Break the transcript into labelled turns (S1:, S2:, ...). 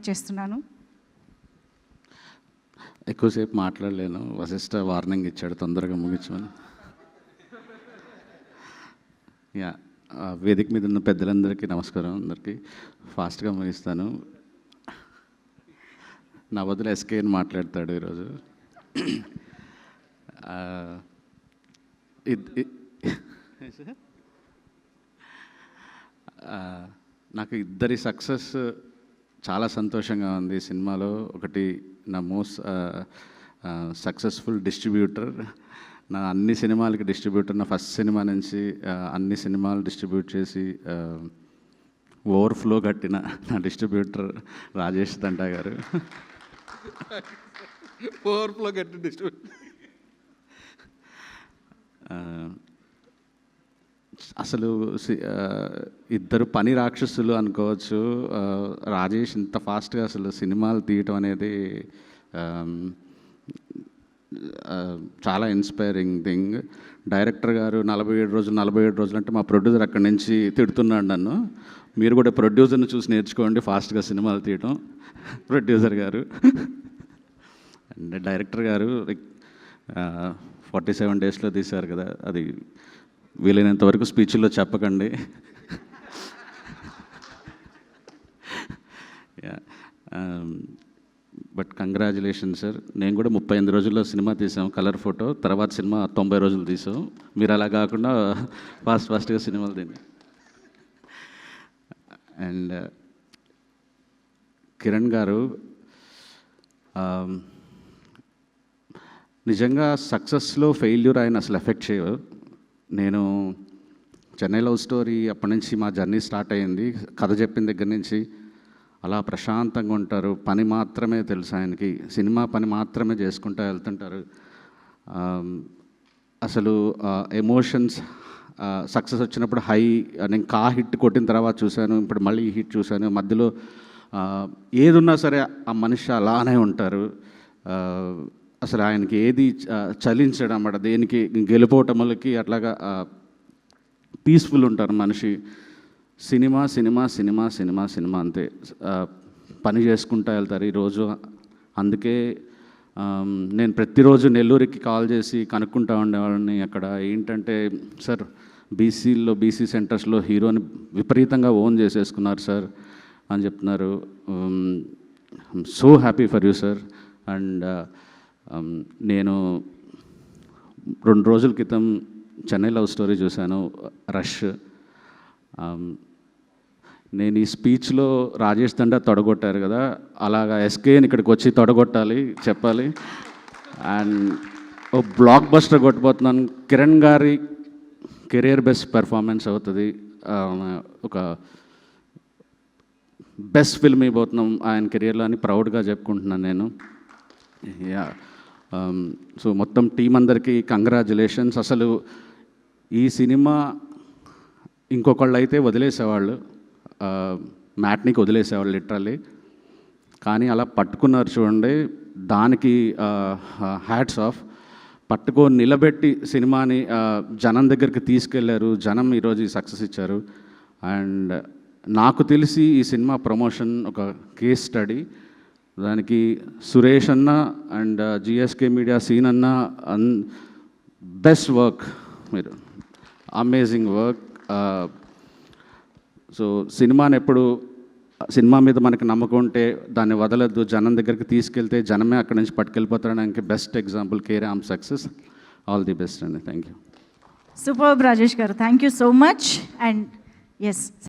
S1: చేస్తున్నాను.
S2: ఎక్కువసేపు మాట్లాడలేను, వశిష్ఠ వార్నింగ్ ఇచ్చాడు తొందరగా ముగించమని. యా, వేదిక మీద ఉన్న పెద్దలందరికీ నమస్కారం. అందరికీ ఫాస్ట్గా ముగిస్తాను. నా బదులు ఎస్కే అని మాట్లాడతాడు ఈరోజు. నాకు ఇద్దరి సక్సెస్ చాలా సంతోషంగా ఉంది సినిమాలో. ఒకటి నా మోస్ట్ సక్సెస్ఫుల్ డిస్ట్రిబ్యూటర్, నా అన్ని సినిమాలకి డిస్ట్రిబ్యూటర్. నా ఫస్ట్ సినిమా నుంచి అన్ని సినిమాలు డిస్ట్రిబ్యూట్ చేసి ఓవర్ఫ్లో కట్టిన నా డిస్ట్రిబ్యూటర్ రాజేష్ దండా గారు.
S3: ఓవర్ఫ్లో కట్టి డిస్ట్రిబ్యూటర్.
S2: అసలు ఇద్దరు పని రాక్షసులు అనుకోవచ్చు. రాజేష్ ఇంత ఫాస్ట్గా అసలు సినిమాలు తీయటం అనేది చాలా ఇన్స్పైరింగ్ థింగ్. డైరెక్టర్ గారు 47 రోజులు అంటే మా ప్రొడ్యూసర్ అక్కడి నుంచి తిడుతున్నాడు నన్ను. మీరు కూడా ప్రొడ్యూసర్ని చూసి నేర్చుకోండి ఫాస్ట్గా సినిమాలు తీయటం. ప్రొడ్యూసర్ గారు అండ్ డైరెక్టర్ గారు 47 డేస్లో తీశారు కదా, అది వీలైనంత వరకు స్పీచ్లో చెప్పకండి. But congratulation sir. నేను కూడా 38 రోజుల్లో సినిమా తీసాం, కలర్ ఫోటో. తర్వాత సినిమా 90 రోజులు తీసాం. మీరు అలా కాకుండా ఫాస్ట్గా సినిమాలు తిని. అండ్ కిరణ్ గారు నిజంగా సక్సెస్లో ఫెయిల్యూర్ ఆయన అసలు ఎఫెక్ట్ చేయవు. నేను చెన్నై లవ్ స్టోరీ అప్పటి నుంచి మా జర్నీ స్టార్ట్ అయ్యింది. కథ చెప్పిన దగ్గర నుంచి అలా ప్రశాంతంగా ఉంటారు. పని మాత్రమే తెలుసు ఆయనకి, సినిమా పని మాత్రమే చేసుకుంటూ వెళ్తుంటారు. అసలు ఎమోషన్స్ సక్సెస్ వచ్చినప్పుడు హై, నేను హిట్ కొట్టిన తర్వాత చూశాను, ఇప్పుడు మళ్ళీ ఈ హిట్ చూశాను. మధ్యలో ఏది ఉన్నా సరే ఆ మనిషి అలానే ఉంటారు. అసలు ఆయనకి ఏది చలించడం అన్నమాట, దేనికి గెలుపోవటములకి అట్లాగా పీస్ఫుల్ ఉంటారు మనిషి. Cinema cinema cinema cinema cinema అంతే, పని చేసుకుంటూ వెళ్తారు ఈరోజు. అందుకే నేను ప్రతిరోజు నెల్లూరుకి కాల్ చేసి కనుక్కుంటా ఉండేవాళ్ళని. అక్కడ ఏంటంటే, సార్ బీసీ సెంటర్స్లో హీరోని విపరీతంగా ఓన్ చేసేసుకున్నారు సార్ అని చెప్తున్నారు. So happy for you sir. And నేను 2 రోజుల క్రితం చెన్నై లవ్ స్టోరీ చూశాను, రష్. నేను ఈ స్పీచ్లో రాజేష్ దండా తొడగొట్టారు కదా, అలాగా ఎస్కేని ఇక్కడికి వచ్చి తొడగొట్టాలి, చెప్పాలి. అండ్ ఓ బ్లాక్ బస్టర్ కొట్టిపోతున్నాను. కిరణ్ గారి కెరియర్ బెస్ట్ పెర్ఫార్మెన్స్ అవుతుంది. ఒక బెస్ట్ ఫిల్మ్ అయిపోతున్నాం ఆయన కెరియర్లో అని ప్రౌడ్గా చెప్పుకుంటున్నాను నేను. యా, సో మొత్తం టీం అందరికీ కంగ్రాచులేషన్స్. అసలు ఈ సినిమా ఇంకొకళ్ళు అయితే వదిలేసేవాళ్ళు, మ్యాట్నీకి వదిలేసేవాళ్ళు లిటరల్లీ. కానీ అలా పట్టుకున్నారు చూడండి, దానికి హ్యాట్స్ ఆఫ్. పట్టుకొని నిలబెట్టి సినిమాని జనం దగ్గరికి తీసుకెళ్లారు. జనం ఈరోజు ఈ సక్సెస్ ఇచ్చారు. అండ్ నాకు తెలిసి ఈ సినిమా ప్రమోషన్ ఒక కేస్ స్టడీ. దానికి సురేష్ అన్న అండ్ జిఎస్కే మీడియా సీన్ అన్న బెస్ట్ వర్క్, మీరు అమేజింగ్ వర్క్. సో సినిమాని ఎప్పుడు, సినిమా మీద మనకి నమ్మకం ఉంటే దాన్ని వదలద్దు, జనం దగ్గరికి తీసుకెళ్తే జనమే అక్కడి నుంచి పట్టుకెళ్ళిపోతారడానికి బెస్ట్ ఎగ్జాంపుల్ కేరామ్ సక్సెస్. ఆల్ ది బెస్ట్ అండి. Thank you.
S1: సూపర్ రాజేష్ గారు, thank you so much. And yes.